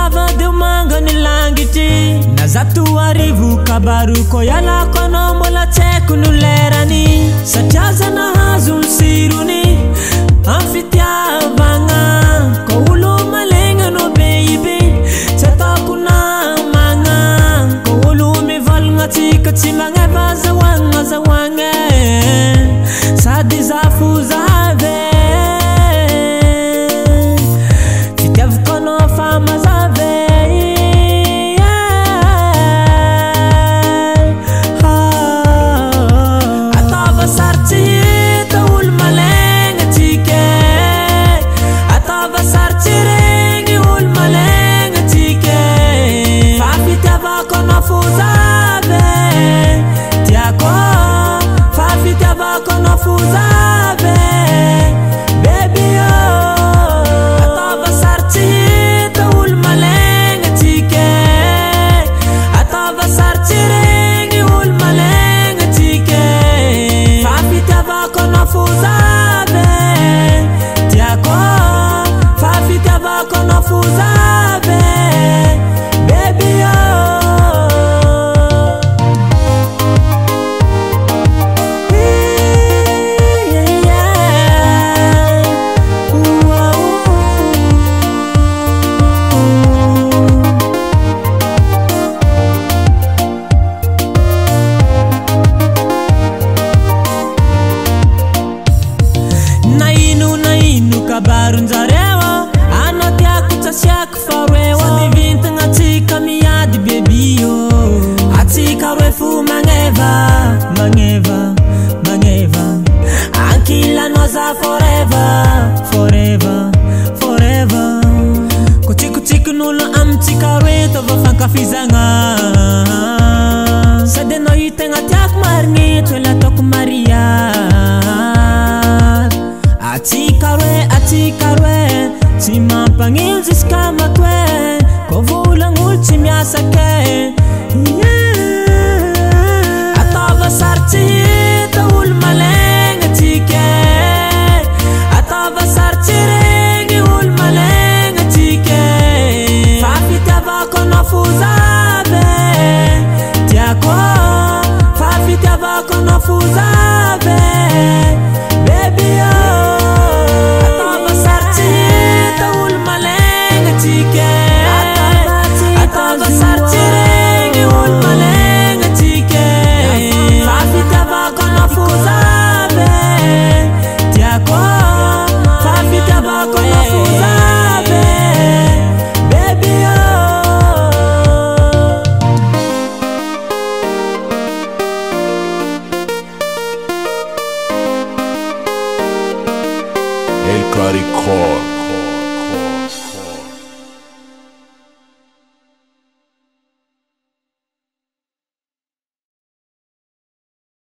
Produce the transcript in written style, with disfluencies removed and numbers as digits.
lava deu manga ny langitry na zato arivo kabaruko yala kono mbola tseko no lerany satria za nahazo ny sirony amin'ny fitiavagna ko olo malegna no beibe tsy ataoko namagna ko olo mivolagna tsika tsy magneva zahoagna sady zafo zave fitiavako no fa mazave atava saritsy hita olo malegna tsika atava saritsy regny olo malegna tsika fa fitiavako no fo zave tiako fa fitiavako no fo zave baby atava saritsy hita olo malegna tsika atava saritsy regny olo malegna tsika fa fitiavako no fo zave tiako fa fitiavako no fo zave baby kabarunzarewa anatiako tsasiako farewa divintagna tsika miady bebio atsika refu magneva ankilano za forever kutsikutsikin'olo amitsika reto vafankafizagna sady anao itegna tiako marigny toela ataoko mariady atsika roe tsy mampagnino ziska matoe ko volagn' olo tsy miasa ke